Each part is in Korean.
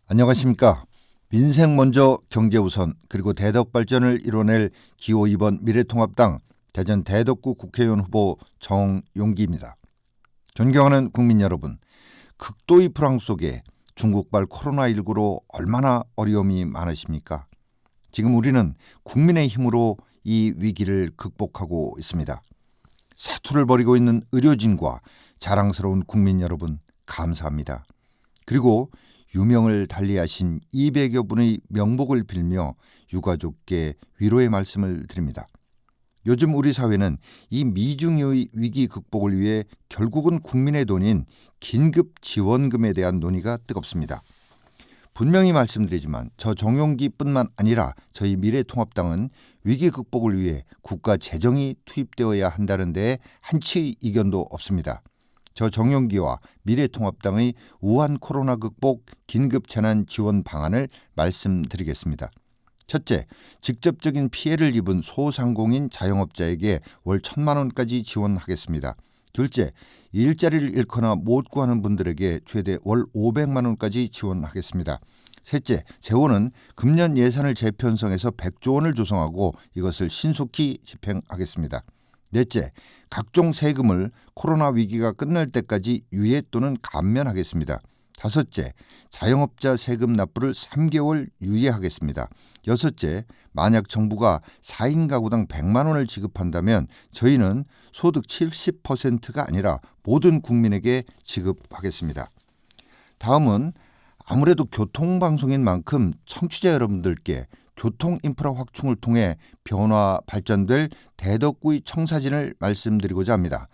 안녕하십니까. 민생 먼저 경제 우선 그리고 대덕 발전을 이뤄낼 기호 2번 미래통합당 대전 대덕구 국회의원 후보 정용기입니다. 존경하는 국민 여러분, 극도의 불황 속에 중국발 코로나19로 얼마나 어려움이 많으십니까? 지금 우리는 국민의 힘으로 이 위기를 극복하고 있습니다. 사투를 벌이고 있는 의료진과 자랑스러운 국민 여러분 감사합니다. 그리고 유명을 달리하신 200여 분의 명복을 빌며 유가족께 위로의 말씀을 드립니다. 요즘 우리 사회는 이 미중의 위기 극복을 위해 결국은 국민의 돈인 긴급 지원금에 대한 논의가 뜨겁습니다. 분명히 말씀드리지만 저 정용기뿐만 아니라 저희 미래통합당은 위기 극복을 위해 국가 재정이 투입되어야 한다는 데 한치의 이견도 없습니다. 저 정용기와 미래통합당의 우한 코로나 극복 긴급 재난 지원 방안을 말씀드리겠습니다. 첫째, 직접적인 피해를 입은 소상공인 자영업자에게 월 1,000만 원까지 지원하겠습니다. 둘째, 일자리를 잃거나 못 구하는 분들에게 최대 월 500만 원까지 지원하겠습니다. 셋째, 재원은 금년 예산을 재편성해서 100조 원을 조성하고 이것을 신속히 집행하겠습니다. 넷째, 각종 세금을 코로나 위기가 끝날 때까지 유예 또는 감면하겠습니다. 다섯째, 자영업자 세금 납부를 3개월 유예하겠습니다. 여섯째, 만약 정부가 4인 가구당 100만 원을 지급한다면 저희는 소득 70%가 아니라 모든 국민에게 지급하겠습니다. 다음은 아무래도 교통방송인 만큼 청취자 여러분들께 교통 인프라 확충을 통해 변화 발전될 대덕구의 청사진을 말씀드리고자 합니다.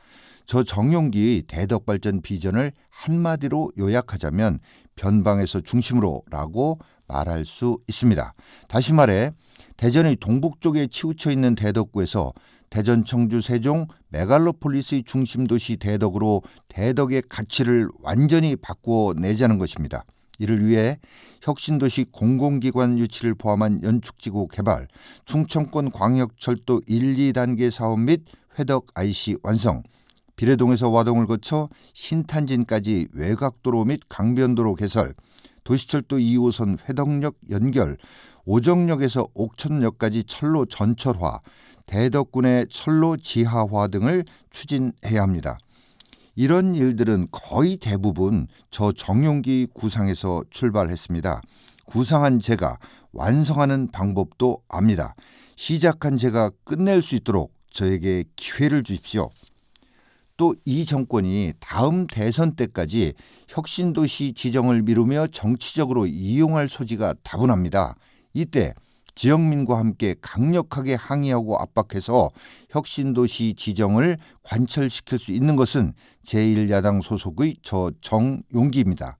저 정용기의 대덕 발전 비전을 한마디로 요약하자면 변방에서 중심으로라고 말할 수 있습니다. 다시 말해 대전의 동북쪽에 치우쳐 있는 대덕구에서 대전, 청주, 세종, 메갈로폴리스의 중심도시 대덕으로 대덕의 가치를 완전히 바꿔내자는 것입니다. 이를 위해 혁신도시 공공기관 유치를 포함한 연축지구 개발, 충청권 광역철도 1, 2단계 사업 및 회덕 IC 완성, 비례동에서 와동을 거쳐 신탄진까지 외곽도로 및 강변도로 개설, 도시철도 2호선 회덕역 연결, 오정역에서 옥천역까지 철로 전철화, 대덕군의 철로 지하화 등을 추진해야 합니다. 이런 일들은 거의 대부분 저 정용기 구상에서 출발했습니다. 구상한 제가 완성하는 방법도 압니다. 시작한 제가 끝낼 수 있도록 저에게 기회를 주십시오. 또 이 정권이 다음 대선 때까지 혁신도시 지정을 미루며 정치적으로 이용할 소지가 다분합니다. 이때 지역민과 함께 강력하게 항의하고 압박해서 혁신도시 지정을 관철시킬 수 있는 것은 제1야당 소속의 저 정용기입니다.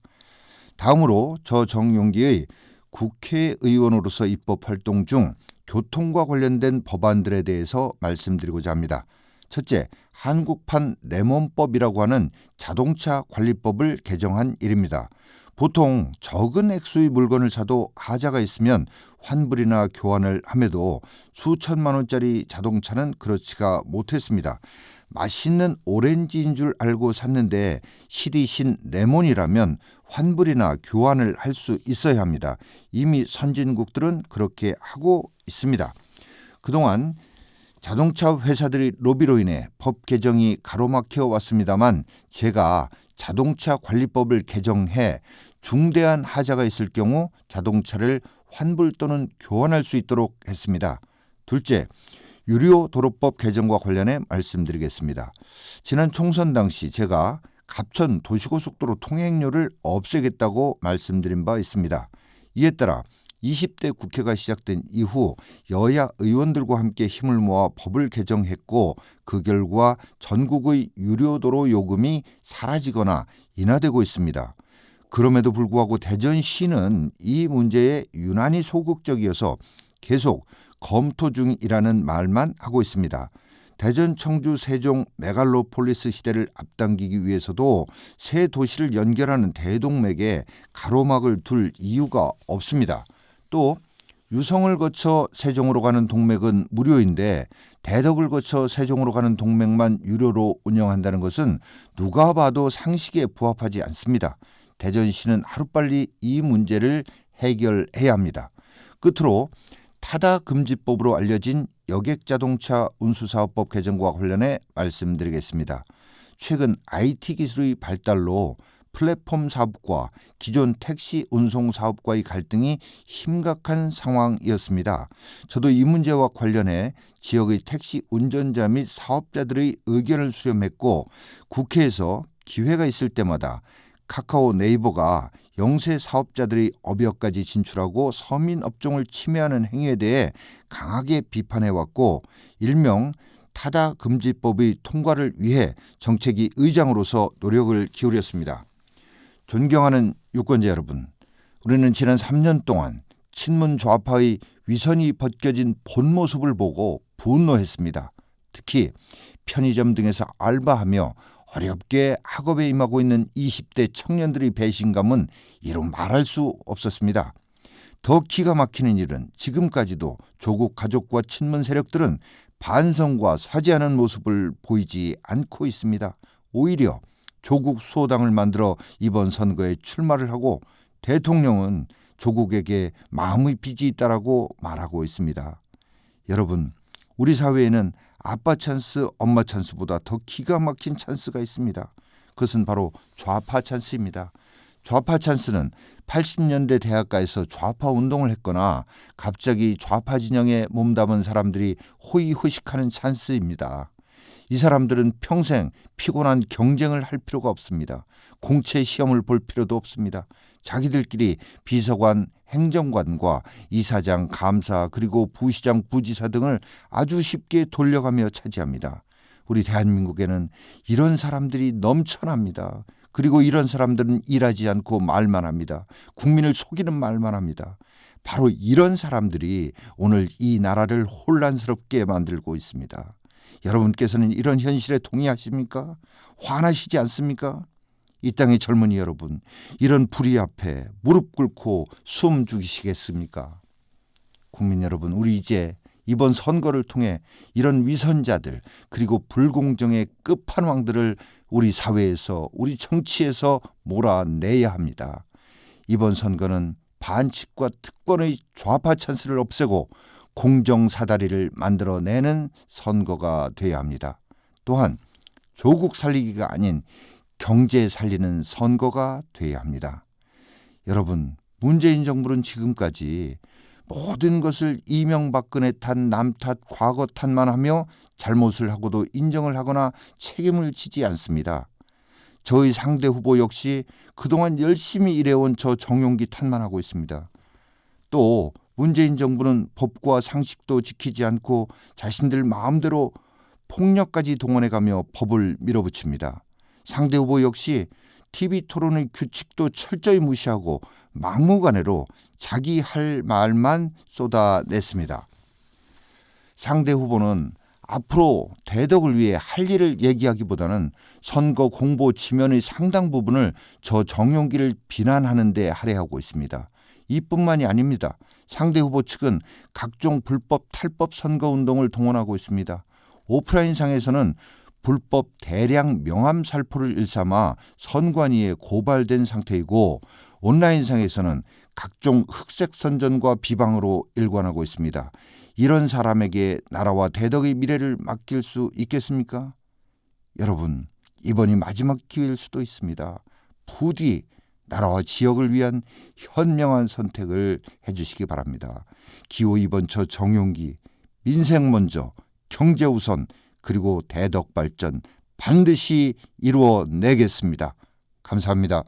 다음으로 저 정용기의 국회의원으로서 입법활동 중 교통과 관련된 법안들에 대해서 말씀드리고자 합니다. 첫째, 한국판 레몬법이라고 하는 자동차 관리법을 개정한 일입니다. 보통 적은 액수의 물건을 사도 하자가 있으면 환불이나 교환을 함에도 수천만 원짜리 자동차는 그렇지가 못했습니다. 맛있는 오렌지인 줄 알고 샀는데 시디신 레몬이라면 환불이나 교환을 할 수 있어야 합니다. 이미 선진국들은 그렇게 하고 있습니다. 그동안 자동차 회사들의 로비로 인해 법 개정이 가로막혀 왔습니다만 제가 자동차 관리법을 개정해 중대한 하자가 있을 경우 자동차를 환불 또는 교환할 수 있도록 했습니다. 둘째, 유료도로법 개정과 관련해 말씀드리겠습니다. 지난 총선 당시 제가 갑천 도시고속도로 통행료를 없애겠다고 말씀드린 바 있습니다. 이에 따라 20대 국회가 시작된 이후 여야 의원들과 함께 힘을 모아 법을 개정했고 그 결과 전국의 유료도로 요금이 사라지거나 인하되고 있습니다. 그럼에도 불구하고 대전시는 이 문제에 유난히 소극적이어서 계속 검토 중이라는 말만 하고 있습니다. 대전, 청주, 세종, 메갈로폴리스 시대를 앞당기기 위해서도 새 도시를 연결하는 대동맥에 가로막을 둘 이유가 없습니다. 또 유성을 거쳐 세종으로 가는 동맥은 무료인데 대덕을 거쳐 세종으로 가는 동맥만 유료로 운영한다는 것은 누가 봐도 상식에 부합하지 않습니다. 대전시는 하루빨리 이 문제를 해결해야 합니다. 끝으로 타다금지법으로 알려진 여객자동차 운수사업법 개정과 관련해 말씀드리겠습니다. 최근 IT 기술의 발달로 플랫폼 사업과 기존 택시 운송 사업과의 갈등이 심각한 상황이었습니다. 저도 이 문제와 관련해 지역의 택시 운전자 및 사업자들의 의견을 수렴했고 국회에서 기회가 있을 때마다 카카오 네이버가 영세 사업자들의 업여까지 진출하고 서민 업종을 침해하는 행위에 대해 강하게 비판해왔고 일명 타다금지법의 통과를 위해 정책위 의장으로서 노력을 기울였습니다. 존경하는 유권자 여러분, 우리는 지난 3년 동안 친문 좌파의 위선이 벗겨진 본 모습을 보고 분노했습니다. 특히 편의점 등에서 알바하며 어렵게 학업에 임하고 있는 20대 청년들의 배신감은 이루 말할 수 없었습니다. 더 기가 막히는 일은 지금까지도 조국 가족과 친문 세력들은 반성과 사죄하는 모습을 보이지 않고 있습니다. 오히려 조국 수호당을 만들어 이번 선거에 출마를 하고 대통령은 조국에게 마음의 빚이 있다라고 말하고 있습니다. 여러분, 우리 사회에는 아빠 찬스, 엄마 찬스보다 더 기가 막힌 찬스가 있습니다. 그것은 바로 좌파 찬스입니다. 좌파 찬스는 80년대 대학가에서 좌파 운동을 했거나 갑자기 좌파 진영에 몸담은 사람들이 호의호식하는 찬스입니다. 이 사람들은 평생 피곤한 경쟁을 할 필요가 없습니다. 공채 시험을 볼 필요도 없습니다. 자기들끼리 비서관, 행정관과 이사장, 감사, 그리고 부시장, 부지사 등을 아주 쉽게 돌려가며 차지합니다. 우리 대한민국에는 이런 사람들이 넘쳐납니다. 그리고 이런 사람들은 일하지 않고 말만 합니다. 국민을 속이는 말만 합니다. 바로 이런 사람들이 오늘 이 나라를 혼란스럽게 만들고 있습니다. 여러분께서는 이런 현실에 동의하십니까? 화나시지 않습니까? 이 땅의 젊은이 여러분, 이런 불의 앞에 무릎 꿇고 숨 죽이시겠습니까? 국민 여러분, 우리 이제 이번 선거를 통해 이런 위선자들 그리고 불공정의 끝판왕들을 우리 사회에서, 우리 정치에서 몰아내야 합니다. 이번 선거는 반칙과 특권의 좌파 찬스를 없애고 공정사다리를 만들어내는 선거가 돼야 합니다. 또한 조국 살리기가 아닌 경제 살리는 선거가 돼야 합니다. 여러분, 문재인 정부는 지금까지 모든 것을 이명박근혜 탓, 남 탓, 과거 탓만 하며 잘못을 하고도 인정을 하거나 책임을 지지 않습니다. 저의 상대 후보 역시 그동안 열심히 일해온 저 정용기 탓만 하고 있습니다. 또 문재인 정부는 법과 상식도 지키지 않고 자신들 마음대로 폭력까지 동원해가며 법을 밀어붙입니다. 상대 후보 역시 TV토론의 규칙도 철저히 무시하고 막무가내로 자기 할 말만 쏟아냈습니다. 상대 후보는 앞으로 대덕을 위해 할 일을 얘기하기보다는 선거 공보 지면의 상당 부분을 저 정용기를 비난하는 데 할애하고 있습니다. 이뿐만이 아닙니다. 상대 후보 측은 각종 불법 탈법 선거운동을 동원하고 있습니다. 오프라인상에서는 불법 대량 명함 살포를 일삼아 선관위에 고발된 상태이고 온라인상에서는 각종 흑색 선전과 비방으로 일관하고 있습니다. 이런 사람에게 나라와 대덕의 미래를 맡길 수 있겠습니까? 여러분, 이번이 마지막 기회일 수도 있습니다. 부디 나라와 지역을 위한 현명한 선택을 해주시기 바랍니다. 기호 2번 저 정용기, 민생 먼저, 경제 우선, 그리고 대덕 발전 반드시 이루어내겠습니다. 감사합니다.